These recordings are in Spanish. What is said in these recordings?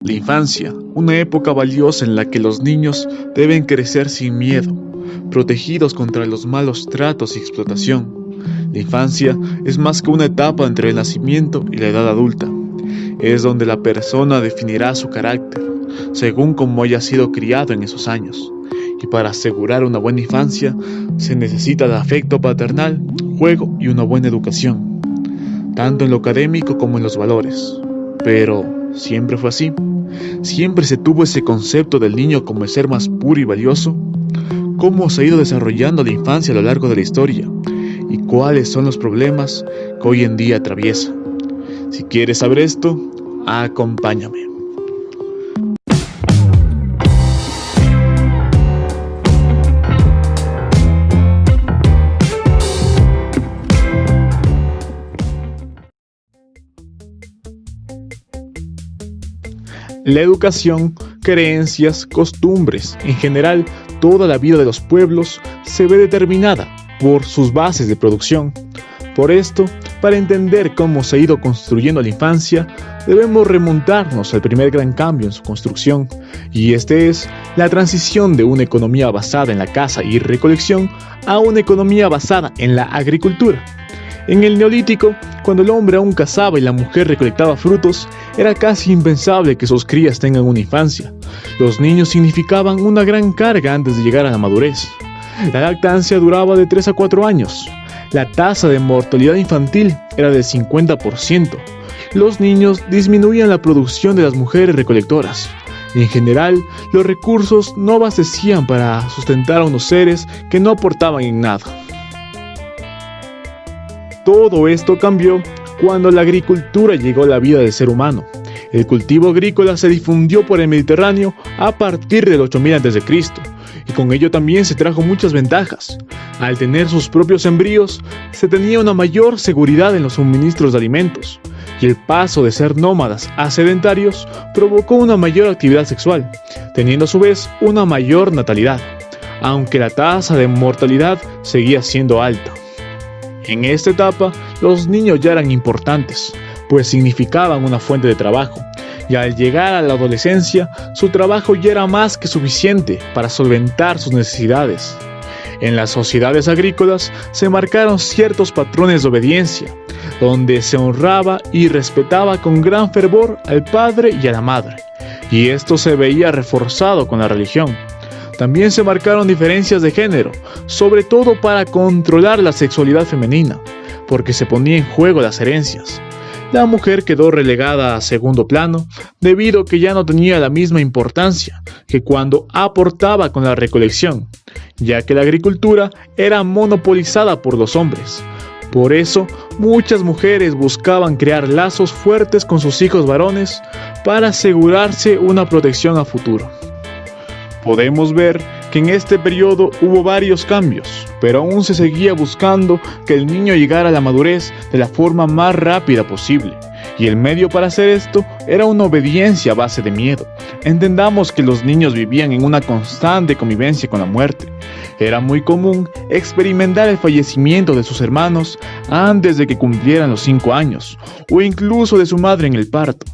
La infancia, una época valiosa en la que los niños deben crecer sin miedo, protegidos contra los malos tratos y explotación. La infancia es más que una etapa entre el nacimiento y la edad adulta. Es donde la persona definirá su carácter, según cómo haya sido criado en esos años. Y para asegurar una buena infancia, se necesita de afecto paternal, juego y una buena educación, tanto en lo académico como en los valores. Pero, ¿siempre fue así? ¿Siempre se tuvo ese concepto del niño como el ser más puro y valioso? ¿Cómo se ha ido desarrollando la infancia a lo largo de la historia? ¿Y cuáles son los problemas que hoy en día atraviesa? Si quieres saber esto, acompáñame. La educación, creencias, costumbres, en general, toda la vida de los pueblos se ve determinada por sus bases de producción. Por esto, para entender cómo se ha ido construyendo la infancia, debemos remontarnos al primer gran cambio en su construcción, y este es la transición de una economía basada en la caza y recolección a una economía basada en la agricultura. En el Neolítico, cuando el hombre aún cazaba y la mujer recolectaba frutos, era casi impensable que sus crías tengan una infancia. Los niños significaban una gran carga antes de llegar a la madurez. La lactancia duraba de 3 a 4 años. La tasa de mortalidad infantil era del 50%. Los niños disminuían la producción de las mujeres recolectoras. Y en general, los recursos no abastecían para sustentar a unos seres que no aportaban en nada. Todo esto cambió cuando la agricultura llegó a la vida del ser humano. El cultivo agrícola se difundió por el Mediterráneo a partir del 8000 a.C. y con ello también se trajo muchas ventajas. Al tener sus propios sembríos, se tenía una mayor seguridad en los suministros de alimentos, y el paso de ser nómadas a sedentarios provocó una mayor actividad sexual, teniendo a su vez una mayor natalidad, aunque la tasa de mortalidad seguía siendo alta. En esta etapa, los niños ya eran importantes, pues significaban una fuente de trabajo, y al llegar a la adolescencia, su trabajo ya era más que suficiente para solventar sus necesidades. En las sociedades agrícolas se marcaron ciertos patrones de obediencia, donde se honraba y respetaba con gran fervor al padre y a la madre, y esto se veía reforzado con la religión. También se marcaron diferencias de género, sobre todo para controlar la sexualidad femenina, porque se ponía en juego las herencias. La mujer quedó relegada a segundo plano debido a que ya no tenía la misma importancia que cuando aportaba con la recolección, ya que la agricultura era monopolizada por los hombres. Por eso, muchas mujeres buscaban crear lazos fuertes con sus hijos varones para asegurarse una protección a futuro. Podemos ver que en este periodo hubo varios cambios, pero aún se seguía buscando que el niño llegara a la madurez de la forma más rápida posible, y el medio para hacer esto era una obediencia a base de miedo. Entendamos que los niños vivían en una constante convivencia con la muerte. Era muy común experimentar el fallecimiento de sus hermanos antes de que cumplieran los 5 años, o incluso de su madre en el parto,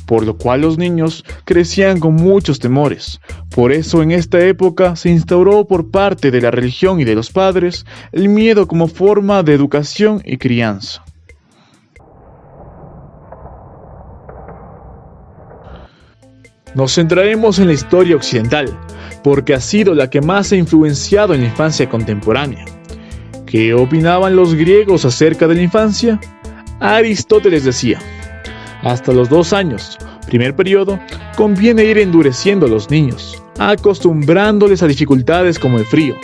por lo cual los niños crecían con muchos temores. Por eso en esta época se instauró por parte de la religión y de los padres el miedo como forma de educación y crianza. Nos centraremos en la historia occidental, porque ha sido la que más ha influenciado en la infancia contemporánea. ¿Qué opinaban los griegos acerca de la infancia? Aristóteles decía: hasta los 2 años, primer periodo, conviene ir endureciendo a los niños, acostumbrándoles a dificultades como el frío.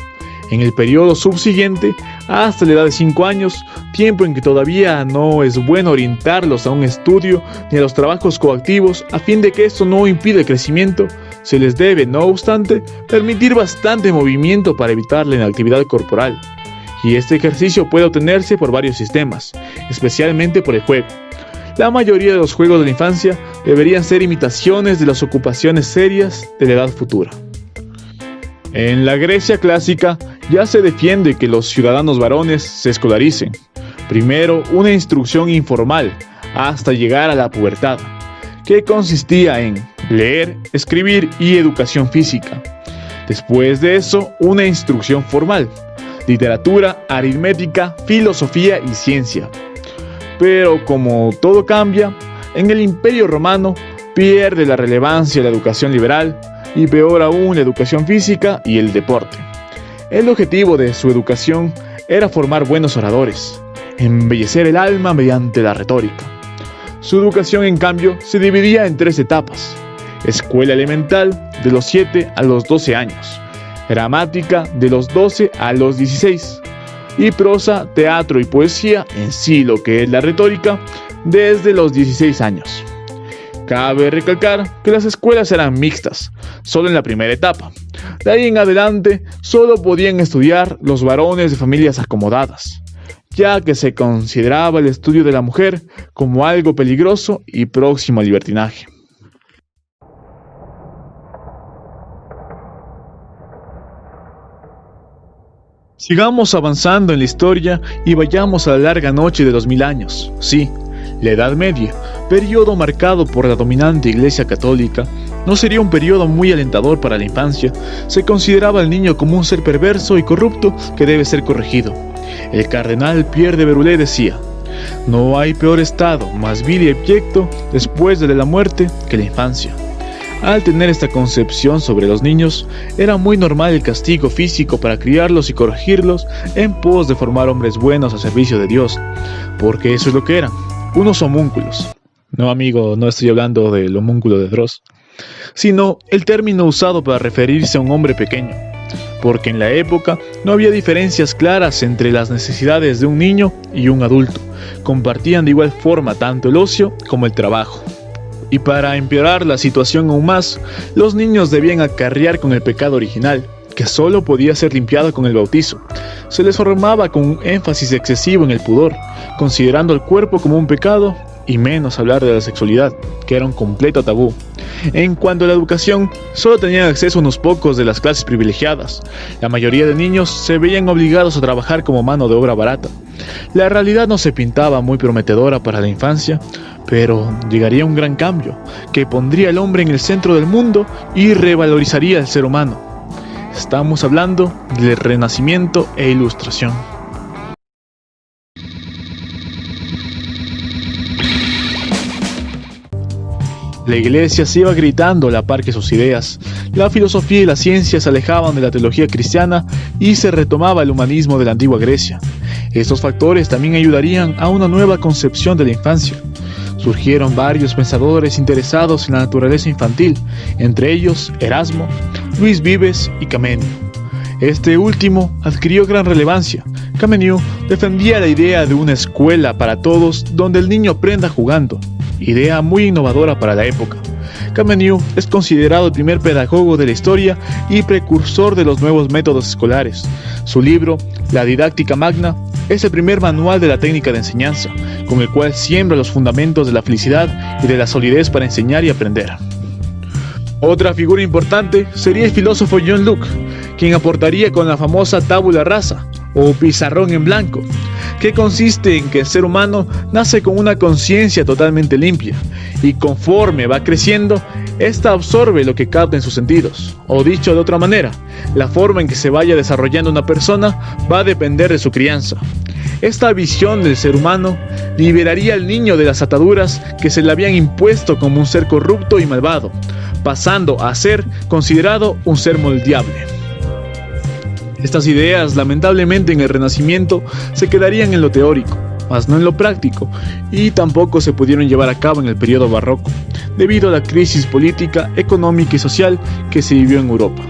En el periodo subsiguiente, hasta la edad de 5 años, tiempo en que todavía no es bueno orientarlos a un estudio ni a los trabajos coactivos, a fin de que esto no impida el crecimiento, se les debe, no obstante, permitir bastante movimiento para evitar la inactividad corporal. Y este ejercicio puede obtenerse por varios sistemas, especialmente por el juego. La mayoría de los juegos de la infancia deberían ser imitaciones de las ocupaciones serias de la edad futura. En la Grecia clásica ya se defiende que los ciudadanos varones se escolaricen. Primero, una instrucción informal hasta llegar a la pubertad, que consistía en leer, escribir y educación física. Después de eso, una instrucción formal, literatura, aritmética, filosofía y ciencia. Pero como todo cambia, en el Imperio Romano pierde la relevancia la educación liberal y peor aún la educación física y el deporte. El objetivo de su educación era formar buenos oradores, embellecer el alma mediante la retórica. Su educación, en cambio, se dividía en 3 etapas: escuela elemental de los 7 a los 12 años, gramática de los 12 a los 16 y prosa, teatro y poesía, en sí lo que es la retórica, desde los 16 años. Cabe recalcar que las escuelas eran mixtas, solo en la primera etapa. De ahí en adelante, solo podían estudiar los varones de familias acomodadas, ya que se consideraba el estudio de la mujer como algo peligroso y próximo al libertinaje. Sigamos avanzando en la historia y vayamos a la larga noche de 2000 años. Sí, la Edad Media, periodo marcado por la dominante Iglesia Católica, no sería un periodo muy alentador para la infancia. Se consideraba al niño como un ser perverso y corrupto que debe ser corregido. El cardenal Pierre de Berulle decía: no hay peor estado, más vil y abyecto después de la muerte que la infancia. Al tener esta concepción sobre los niños, era muy normal el castigo físico para criarlos y corregirlos en pos de formar hombres buenos a servicio de Dios, porque eso es lo que eran, unos homúnculos. No, amigo, no estoy hablando del homúnculo de Dross, sino el término usado para referirse a un hombre pequeño, porque en la época no había diferencias claras entre las necesidades de un niño y un adulto. Compartían de igual forma tanto el ocio como el trabajo. Y para empeorar la situación aún más, los niños debían acarrear con el pecado original, que solo podía ser limpiado con el bautizo. Se les formaba con un énfasis excesivo en el pudor, considerando el cuerpo como un pecado y menos hablar de la sexualidad, que era un completo tabú. En cuanto a la educación, solo tenían acceso unos pocos de las clases privilegiadas. La mayoría de niños se veían obligados a trabajar como mano de obra barata. La realidad no se pintaba muy prometedora para la infancia, pero llegaría un gran cambio, que pondría al hombre en el centro del mundo y revalorizaría al ser humano. Estamos hablando del Renacimiento e Ilustración. La iglesia se iba gritando a la par que sus ideas. La filosofía y la ciencia se alejaban de la teología cristiana y se retomaba el humanismo de la antigua Grecia. Estos factores también ayudarían a una nueva concepción de la infancia. Surgieron varios pensadores interesados en la naturaleza infantil, entre ellos Erasmo, Luis Vives y Comenius. Este último adquirió gran relevancia. Comenius defendía la idea de una escuela para todos donde el niño aprenda jugando, idea muy innovadora para la época. Comenius es considerado el primer pedagogo de la historia y precursor de los nuevos métodos escolares. Su libro, La Didáctica Magna, es el primer manual de la técnica de enseñanza, con el cual siembra los fundamentos de la felicidad y de la solidez para enseñar y aprender. Otra figura importante sería el filósofo John Locke, quien aportaría con la famosa tabula rasa, o pizarrón en blanco, que consiste en que el ser humano nace con una conciencia totalmente limpia, y conforme va creciendo, ésta absorbe lo que capta en sus sentidos, o dicho de otra manera, la forma en que se vaya desarrollando una persona va a depender de su crianza. Esta visión del ser humano liberaría al niño de las ataduras que se le habían impuesto como un ser corrupto y malvado, pasando a ser considerado un ser moldeable. Estas ideas, lamentablemente en el Renacimiento, se quedarían en lo teórico, mas no en lo práctico, y tampoco se pudieron llevar a cabo en el periodo barroco, debido a la crisis política, económica y social que se vivió en Europa.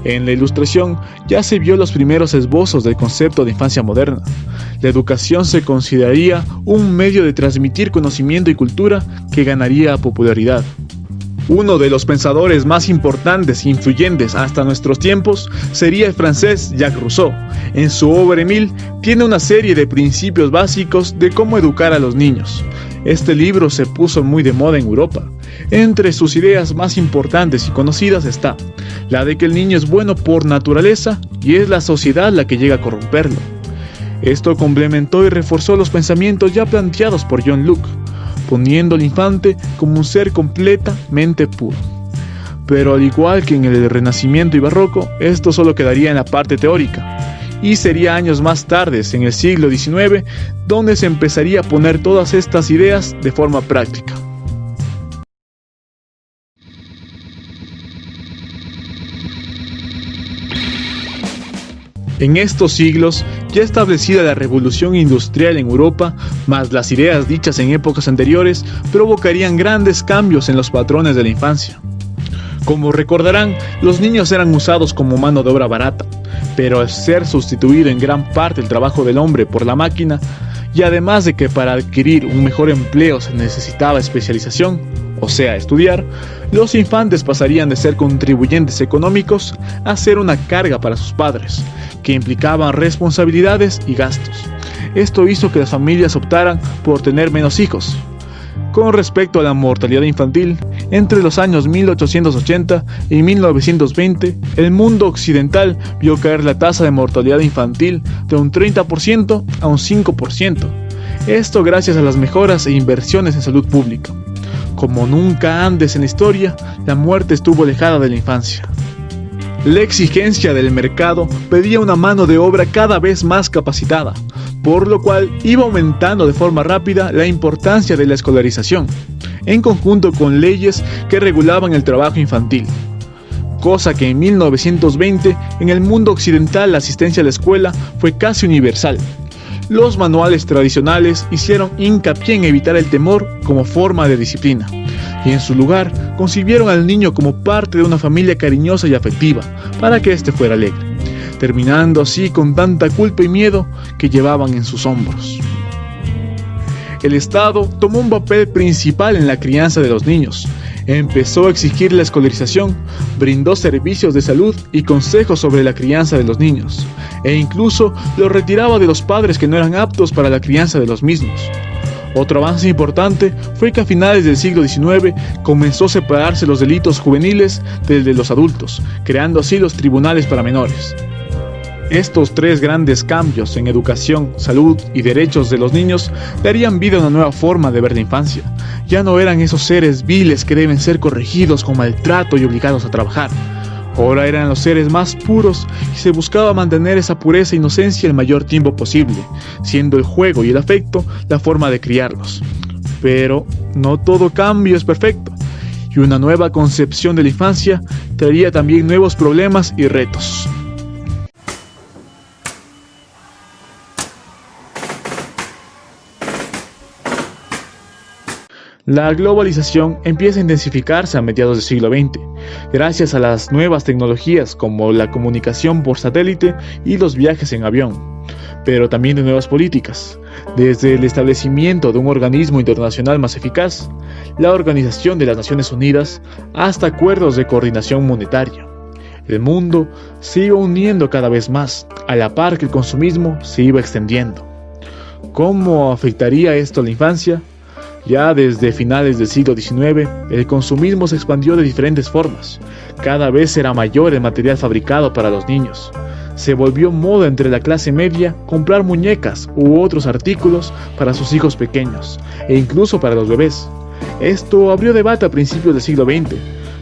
En la Ilustración ya se vio los primeros esbozos del concepto de infancia moderna. La educación se consideraría un medio de transmitir conocimiento y cultura que ganaría popularidad. Uno de los pensadores más importantes e influyentes hasta nuestros tiempos sería el francés Jacques Rousseau. En su obra Émile tiene una serie de principios básicos de cómo educar a los niños. Este libro se puso muy de moda en Europa. Entre sus ideas más importantes y conocidas está la de que el niño es bueno por naturaleza y es la sociedad la que llega a corromperlo. Esto complementó y reforzó los pensamientos ya planteados por John Locke. poniendo al infante como un ser completamente puro. Pero al igual que en el Renacimiento y Barroco, esto solo quedaría en la parte teórica, y sería años más tarde, en el siglo XIX, donde se empezaría a poner todas estas ideas de forma práctica. En estos siglos, ya establecida la revolución industrial en Europa, más las ideas dichas en épocas anteriores, provocarían grandes cambios en los patrones de la infancia. Como recordarán, los niños eran usados como mano de obra barata, pero al ser sustituido en gran parte el trabajo del hombre por la máquina, y además de que para adquirir un mejor empleo se necesitaba especialización, o sea, estudiar, los infantes pasarían de ser contribuyentes económicos a ser una carga para sus padres, que implicaban responsabilidades y gastos. Esto hizo que las familias optaran por tener menos hijos. Con respecto a la mortalidad infantil, entre los años 1880 y 1920, el mundo occidental vio caer la tasa de mortalidad infantil de un 30% a un 5%. Esto gracias a las mejoras e inversiones en salud pública. Como nunca antes en la historia, la muerte estuvo alejada de la infancia. La exigencia del mercado pedía una mano de obra cada vez más capacitada, por lo cual iba aumentando de forma rápida la importancia de la escolarización, en conjunto con leyes que regulaban el trabajo infantil. Cosa que en 1920, en el mundo occidental, la asistencia a la escuela fue casi universal. Los manuales tradicionales hicieron hincapié en evitar el temor como forma de disciplina, y en su lugar concibieron al niño como parte de una familia cariñosa y afectiva, para que éste fuera alegre, terminando así con tanta culpa y miedo que llevaban en sus hombros. El Estado tomó un papel principal en la crianza de los niños. Empezó a exigir la escolarización, brindó servicios de salud y consejos sobre la crianza de los niños, e incluso los retiraba de los padres que no eran aptos para la crianza de los mismos. Otro avance importante fue que a finales del siglo XIX comenzó a separarse los delitos juveniles del de los adultos, creando así los tribunales para menores. Estos tres grandes cambios en educación, salud y derechos de los niños darían vida a una nueva forma de ver la infancia. Ya no eran esos seres viles que deben ser corregidos con maltrato y obligados a trabajar. Ahora eran los seres más puros y se buscaba mantener esa pureza e inocencia el mayor tiempo posible, siendo el juego y el afecto la forma de criarlos. Pero no todo cambio es perfecto, y una nueva concepción de la infancia traería también nuevos problemas y retos. La globalización empieza a intensificarse a mediados del siglo XX, gracias a las nuevas tecnologías como la comunicación por satélite y los viajes en avión, pero también de nuevas políticas, desde el establecimiento de un organismo internacional más eficaz, la Organización de las Naciones Unidas, hasta acuerdos de coordinación monetaria. El mundo se iba uniendo cada vez más, a la par que el consumismo se iba extendiendo. ¿Cómo afectaría esto a la infancia? Ya desde finales del siglo XIX, el consumismo se expandió de diferentes formas. Cada vez era mayor el material fabricado para los niños. Se volvió moda entre la clase media comprar muñecas u otros artículos para sus hijos pequeños, e incluso para los bebés. Esto abrió debate a principios del siglo XX,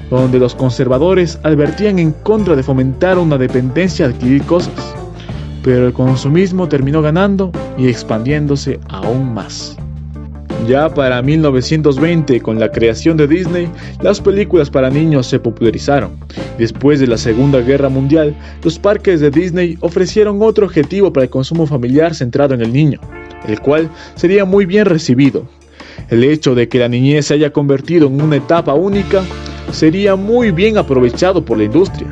donde los conservadores advertían en contra de fomentar una dependencia a adquirir cosas. Pero el consumismo terminó ganando y expandiéndose aún más. Ya para 1920, con la creación de Disney, las películas para niños se popularizaron. Después de la Segunda Guerra Mundial, los parques de Disney ofrecieron otro objetivo para el consumo familiar centrado en el niño, el cual sería muy bien recibido. El hecho de que la niñez se haya convertido en una etapa única sería muy bien aprovechado por la industria.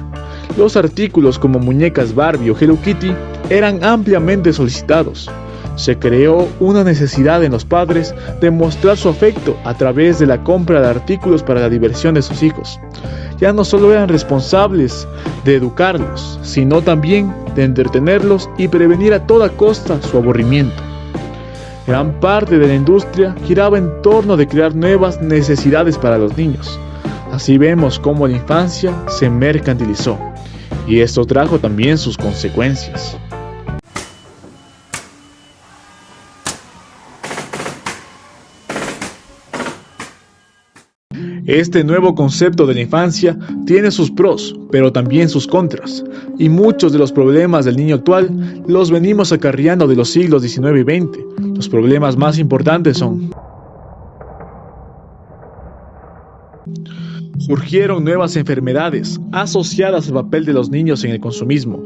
Los artículos como muñecas Barbie o Hello Kitty eran ampliamente solicitados. Se creó una necesidad en los padres de mostrar su afecto a través de la compra de artículos para la diversión de sus hijos. Ya no solo eran responsables de educarlos, sino también de entretenerlos y prevenir a toda costa su aburrimiento. Gran parte de la industria giraba en torno de crear nuevas necesidades para los niños. Así vemos cómo la infancia se mercantilizó, y esto trajo también sus consecuencias. Este nuevo concepto de la infancia tiene sus pros, pero también sus contras, y muchos de los problemas del niño actual los venimos acarreando de los siglos XIX y XX. Los problemas más importantes son: surgieron nuevas enfermedades asociadas al papel de los niños en el consumismo.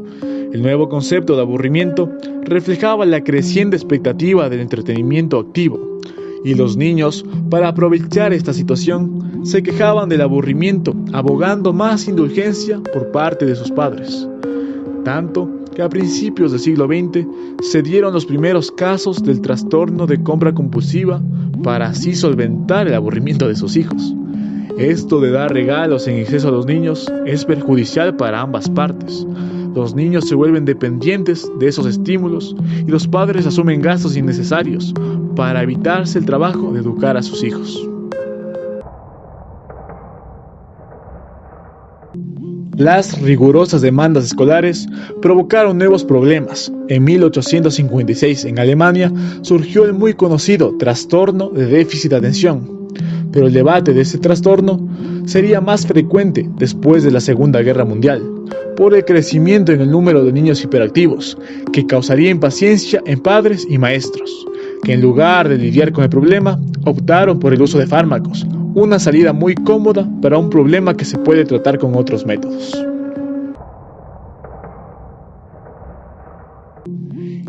El nuevo concepto de aburrimiento reflejaba la creciente expectativa del entretenimiento activo, y los niños, para aprovechar esta situación, se quejaban del aburrimiento, abogando más indulgencia por parte de sus padres. Tanto que a principios del siglo XX se dieron los primeros casos del trastorno de compra compulsiva para así solventar el aburrimiento de sus hijos. Esto de dar regalos en exceso a los niños es perjudicial para ambas partes. Los niños se vuelven dependientes de esos estímulos y los padres asumen gastos innecesarios para evitarse el trabajo de educar a sus hijos. Las rigurosas demandas escolares provocaron nuevos problemas. En 1856, en Alemania, surgió el muy conocido trastorno de déficit de atención. Pero el debate de este trastorno sería más frecuente después de la Segunda Guerra Mundial, por el crecimiento en el número de niños hiperactivos, que causaría impaciencia en padres y maestros, que en lugar de lidiar con el problema, optaron por el uso de fármacos, una salida muy cómoda para un problema que se puede tratar con otros métodos.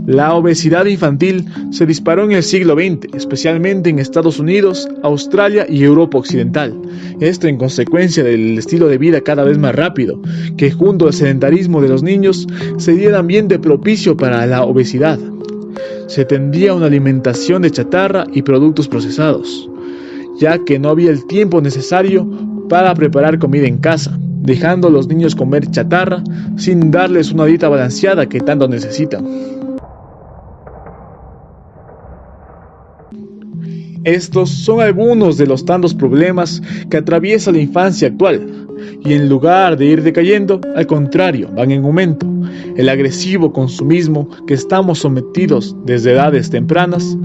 La obesidad infantil se disparó en el siglo XX, especialmente en Estados Unidos, Australia y Europa Occidental. Esto en consecuencia del estilo de vida cada vez más rápido, que junto al sedentarismo de los niños sería el ambiente propicio para la obesidad. Se tendía a una alimentación de chatarra y productos procesados, ya que no había el tiempo necesario para preparar comida en casa, dejando a los niños comer chatarra sin darles una dieta balanceada que tanto necesitan. Estos son algunos de los tantos problemas que atraviesa la infancia actual, y en lugar de ir decayendo, al contrario, van en aumento. El agresivo consumismo que estamos sometidos desde edades tempranas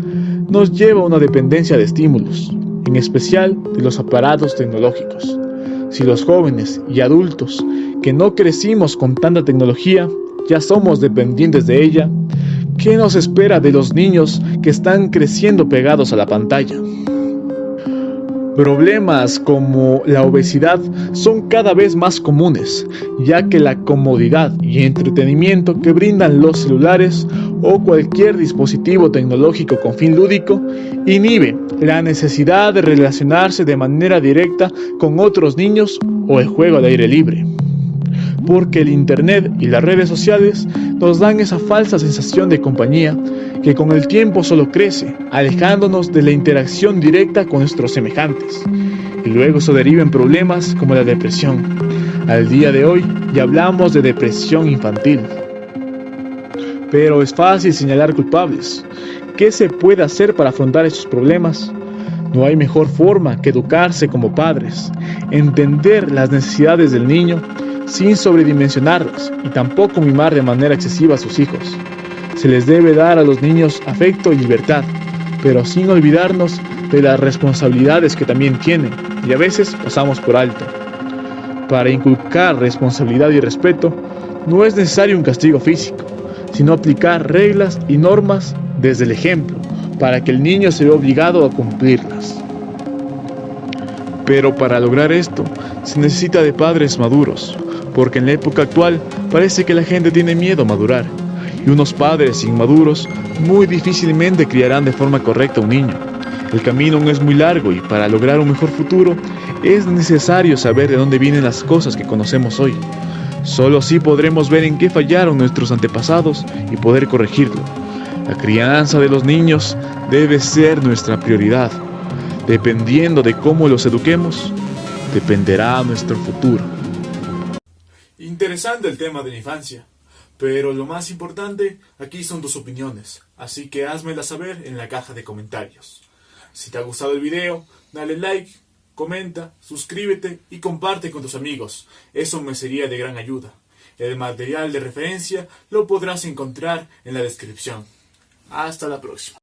nos lleva a una dependencia de estímulos, en especial de los aparatos tecnológicos. Si los jóvenes y adultos que no crecimos con tanta tecnología ya somos dependientes de ella, ¿qué nos espera de los niños que están creciendo pegados a la pantalla? Problemas como la obesidad son cada vez más comunes, ya que la comodidad y entretenimiento que brindan los celulares o cualquier dispositivo tecnológico con fin lúdico inhibe la necesidad de relacionarse de manera directa con otros niños o el juego al aire libre. Porque el internet y las redes sociales nos dan esa falsa sensación de compañía que con el tiempo solo crece, alejándonos de la interacción directa con nuestros semejantes. Y luego eso deriva en problemas como la depresión. Al día de hoy ya hablamos de depresión infantil. Pero es fácil señalar culpables. ¿Qué se puede hacer para afrontar estos problemas? No hay mejor forma que educarse como padres, entender las necesidades del niño sin sobredimensionarlas y tampoco mimar de manera excesiva a sus hijos. Se les debe dar a los niños afecto y libertad, pero sin olvidarnos de las responsabilidades que también tienen y a veces pasamos por alto. Para inculcar responsabilidad y respeto, no es necesario un castigo físico, sino aplicar reglas y normas desde el ejemplo, para que el niño se vea obligado a cumplirlas. Pero para lograr esto, se necesita de padres maduros, porque en la época actual parece que la gente tiene miedo a madurar, y unos padres inmaduros muy difícilmente criarán de forma correcta a un niño. El camino no es muy largo y para lograr un mejor futuro es necesario saber de dónde vienen las cosas que conocemos hoy. Solo así podremos ver en qué fallaron nuestros antepasados y poder corregirlo. La crianza de los niños debe ser nuestra prioridad. Dependiendo de cómo los eduquemos, dependerá nuestro futuro. Interesante el tema de la infancia, pero lo más importante aquí son tus opiniones, así que házmelas saber en la caja de comentarios. Si te ha gustado el video, dale like, comenta, suscríbete y comparte con tus amigos, eso me sería de gran ayuda. El material de referencia lo podrás encontrar en la descripción. Hasta la próxima.